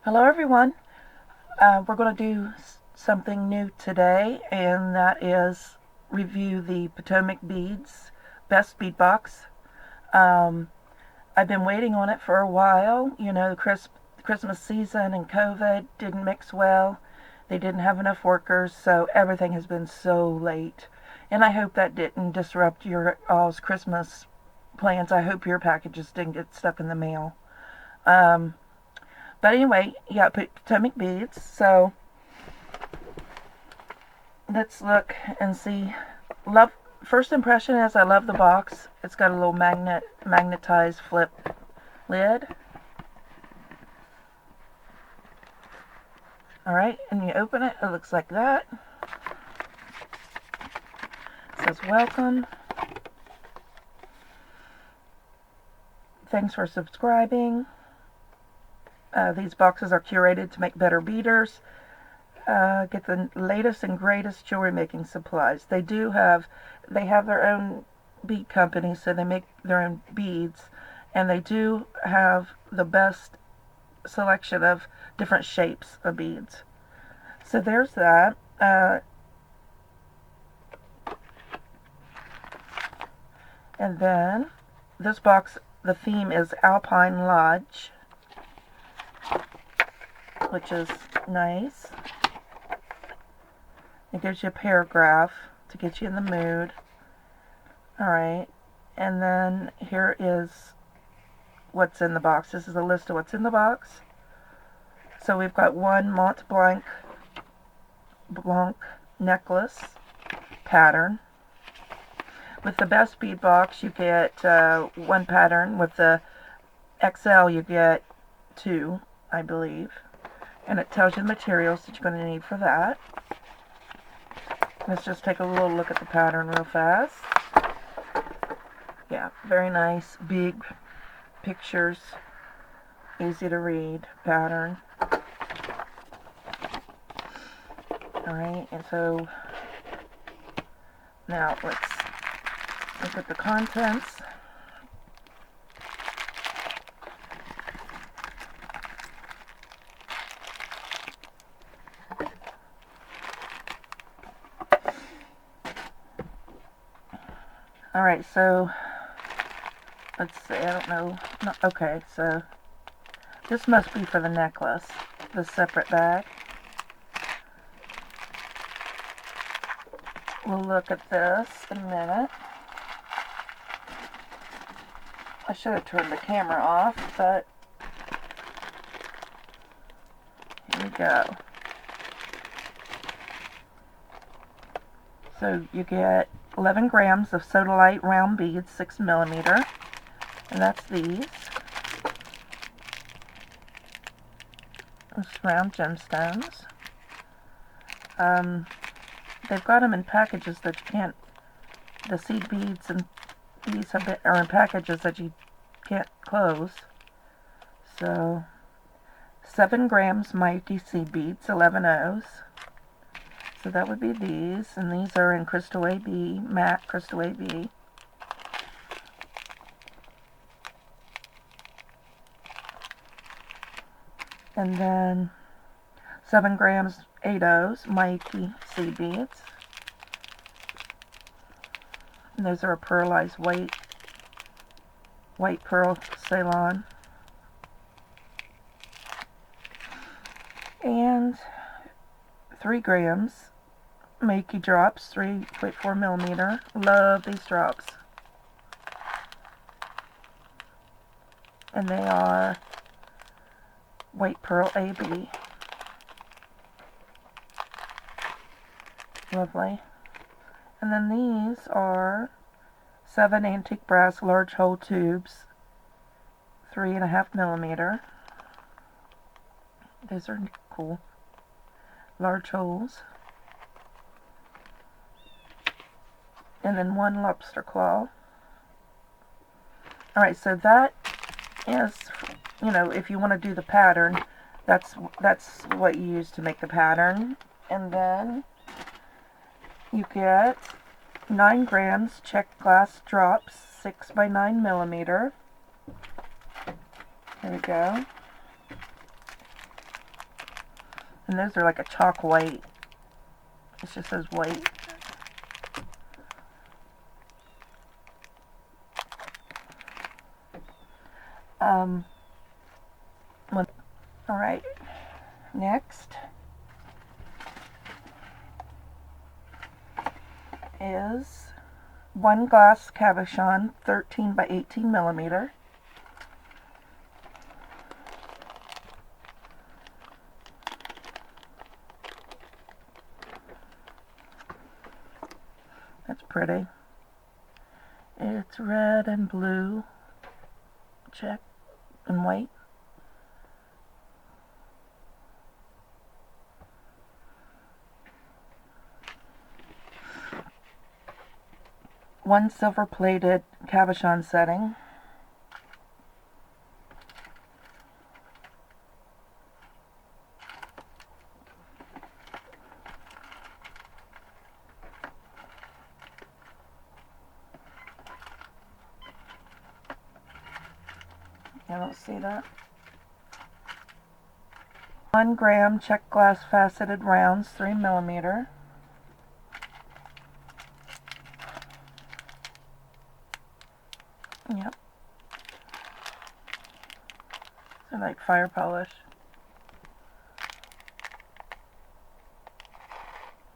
Hello everyone. We're going to do something new today, and that is review the Potomac Beads Best Bead Box. Um, I've been waiting on it for a while. You know, the Christmas season and COVID didn't mix well. They didn't have enough workers, so everything has been so late. And I hope that didn't disrupt your all's Christmas plans. I hope your packages didn't get stuck in the mail. Um, But anyway, yeah, Potomac beads. So let's look and see. Love First impression is I love the box. It's got a little magnetized flip lid. All right, and you open it. It looks like that. It says welcome. Thanks for subscribing. These boxes are curated to make better beaders. Get the latest and greatest jewelry making supplies. They have their own bead company, so they make their own beads, and they do have the best selection of different shapes of beads. So there's that. And then this box, the theme is Alpine Lodge, which is nice. It gives you a paragraph to get you in the mood. Alright, and then here is what's in the box. This is a list of what's in the box. So we've got one Mont Blanc necklace pattern. With the Best Bead Box, you get one pattern. With the XL, you get two, I believe. And it tells you the materials that you're going to need for that. Let's just take a little look at the pattern real fast. Yeah, very nice, big pictures, easy to read pattern. Alright, and so now let's look at the contents. Alright, so let's see, I don't know. No, okay, so this must be for the necklace, the separate bag. We'll look at this in a minute. I should have turned the camera off, but here we go. So you get 11 grams of sodalite round beads, 6 millimeter, and that's these. It's round gemstones. They've got them in packages that you can't. The seed beads and these are in packages that you can't close. So 7 grams mighty seed beads, 11 O's. So that would be these, and these are in Crystal AB, matte Crystal AB. And then 7 grams, 8 O's, mighty seed beads. And those are a pearlized white pearl Ceylon. And 3 grams, Makey drops, 3.4 millimeter. Love these drops. And they are white pearl AB. Lovely. And then these are 7 antique brass large hole tubes, 3.5 millimeter. These are cool. Large holes. And then 1 lobster claw. Alright, so that is, you know, if you want to do the pattern, that's what you use to make the pattern. And then you get 9 grams check glass drops, 6 by 9 millimeter. There we go. And those are like a chalk white. It just says white. Alright, next is one glass cabochon, 13 by 18 millimeter. That's pretty. It's red and blue, check, and white. One silver-plated cabochon setting. I don't see that. 1 gram check glass faceted rounds, 3 millimeter. Yep. They're like fire polish.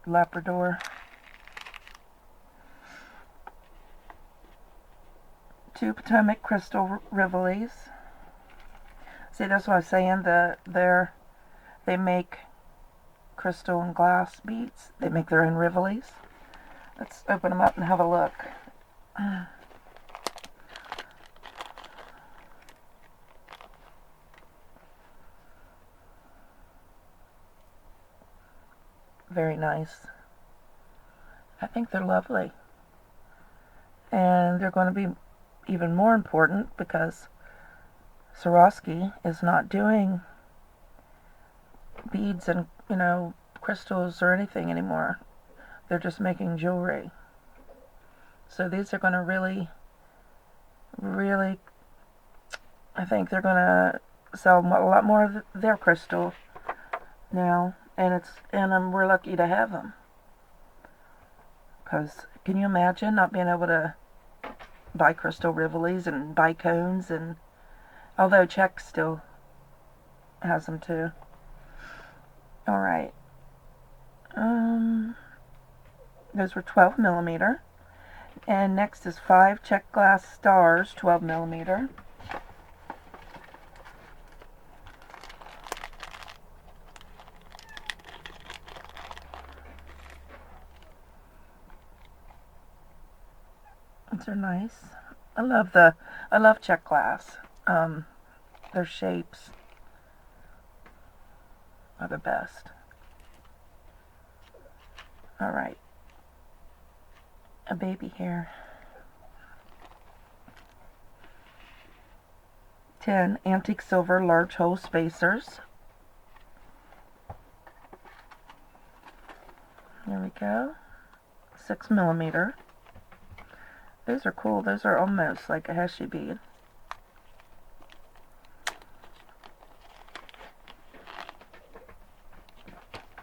Labrador. 2 Potomac crystal rivolis. See, that's what I was saying. They make crystal and glass beads. They make their own rivolis. Let's open them up and have a look. Very nice. I think they're lovely. And they're going to be even more important because Swarovski is not doing beads and, crystals or anything anymore. They're just making jewelry. So these are going to really, I think they're going to sell a lot more of their crystal now. And we're lucky to have them. Because can you imagine not being able to buy crystal rivolis and buy cones? And although Czech still has them too. All right. Those were 12 millimeter. And next is 5 Czech glass stars, 12 millimeter. These are nice. I love Czech glass. Their shapes are the best. All right. A baby here. 10 antique silver large hole spacers. There we go. 6 millimeter. Those are cool. Those are almost like a Heshy bead.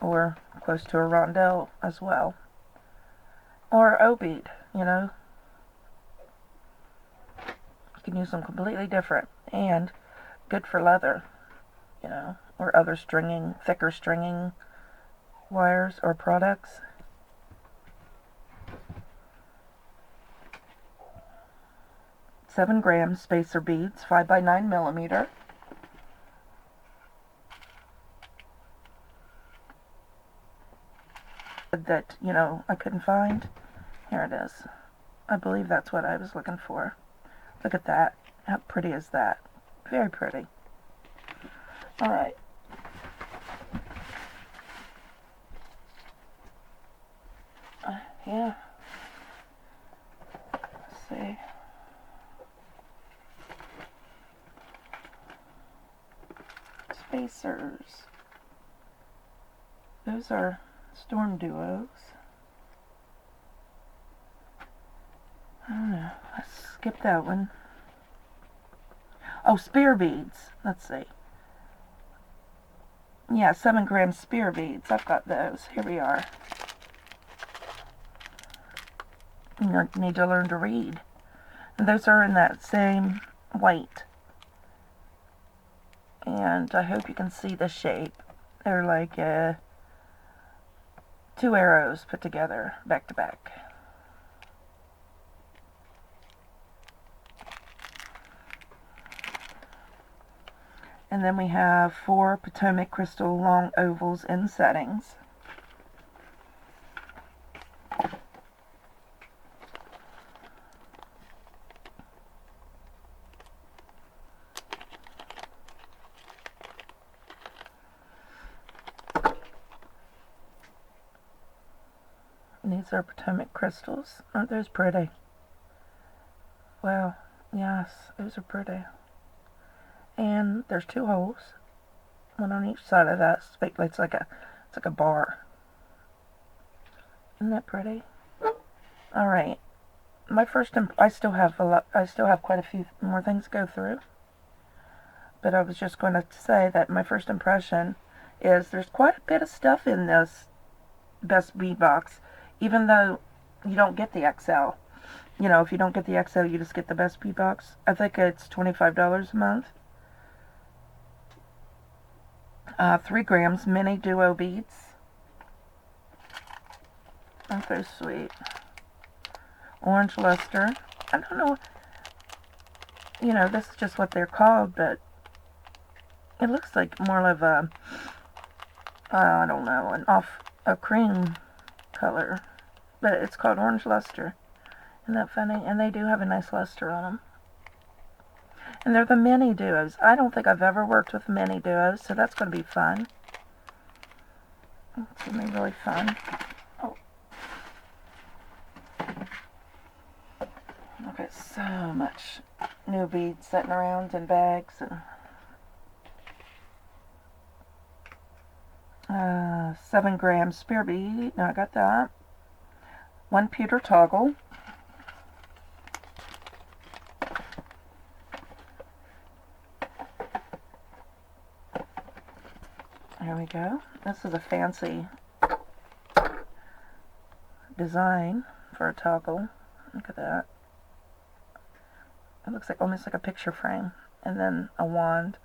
Or close to a rondelle as well. Or O bead, You can use them completely different. And good for leather, or other thicker stringing wires or products. $7 spacer beads, 5 by 9 millimeter. That, I couldn't find. Here it is. I believe that's what I was looking for. Look at that. How pretty is that? Very pretty. All right. Yeah. Let's see. Spacers. Those are storm duos. I don't know. Let's skip that one. Oh, spear beads. Let's see. Yeah, 7-gram spear beads. I've got those. Here we are. You need to learn to read. And those are in that same white. And I hope you can see the shape. They're like 2 arrows put together, back to back. And then we have 4 Potomac crystal long ovals in settings. These are Potomac crystals. Aren't those pretty? Wow. Yes, those are pretty. And there's 2 holes, one on each side of that. It's like a bar. Isn't that pretty? All right. I still have quite a few more things to go through. But I was just going to say that my first impression is there's quite a bit of stuff in this Best Bead Box, even though you don't get the XL. You know, if you don't get the XL, you just get the Best Bead Box. I think it's $25 a month. 3 grams mini duo beads. Aren't those sweet? Orange luster. I don't know. You know, this is just what they're called, but it looks like more of a, I don't know, a cream color. But it's called orange luster. Isn't that funny? And they do have a nice luster on them. And they're the mini duos. I don't think I've ever worked with mini duos, so that's going to be fun. It's going to be really fun. Oh. I've got so much new beads sitting around in bags. And 7 gram spear bead. No, I got that. 1 pewter toggle. There we go. This is a fancy design for a toggle. Look at that. It looks like almost like a picture frame. And then a wand.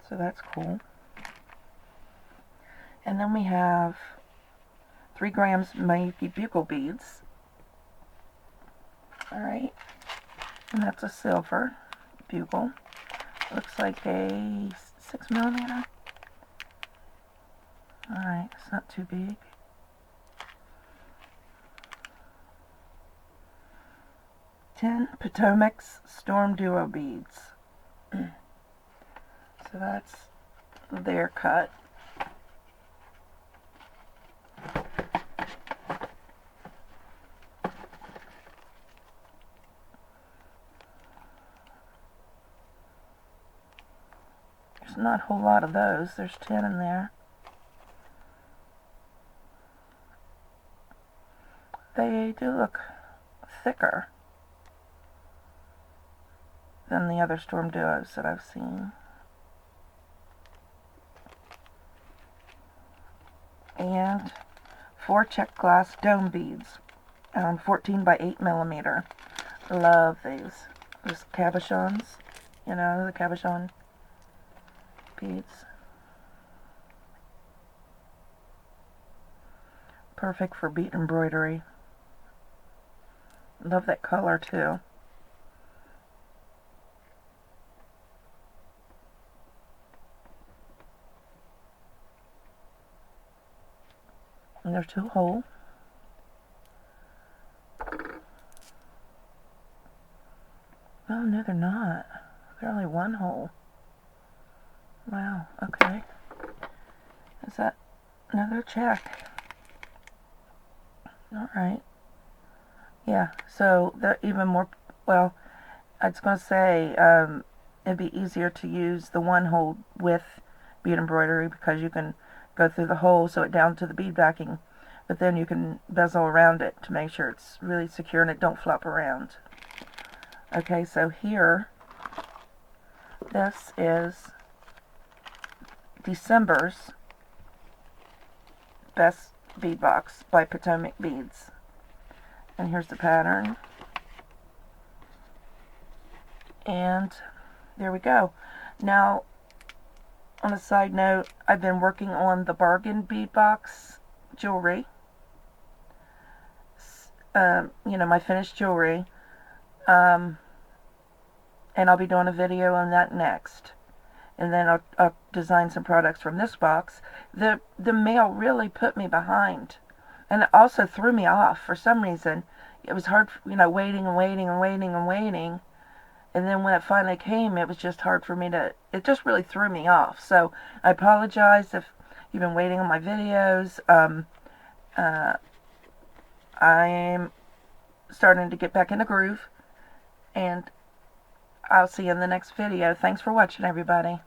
So that's cool. And then we have 3 grams Mayuki bugle beads. Alright. And that's a silver bugle. Looks like a 6 millimeter. Alright, it's not too big. Ten Potomac's Storm Duo beads. So that's their cut. There's not a whole lot of those. There's 10 in there. They do look thicker than the other Storm Duos that I've seen. And 4 check glass dome beads, 14 by 8 millimeter. Love these. These cabochons, you know, the cabochon beads. Perfect for bead embroidery. Love that color too. And they're 2 hole. Oh no, they're not. They're only 1 hole. Wow, okay. Is that another check? Alright. Yeah, so they're even more, well, I was going to say, it'd be easier to use the 1 hole with bead embroidery because you can go through the hole, sew it down to the bead backing, but then you can bezel around it to make sure it's really secure and it don't flop around. Okay, so here This is December's Best Bead Box by Potomac Beads. And here's the pattern. And there we go. Now, on a side note, I've been working on the bargain bead box jewelry. You know, my finished jewelry. And I'll be doing a video on that next. And then I'll design some products from this box. The mail really put me behind. And it also threw me off for some reason. It was hard, you know, waiting and waiting and waiting and waiting. And then when it finally came, it was just hard for me to, it just really threw me off. So I apologize if you've been waiting on my videos. I'm starting to get back in the groove. And I'll see you in the next video. Thanks for watching, everybody.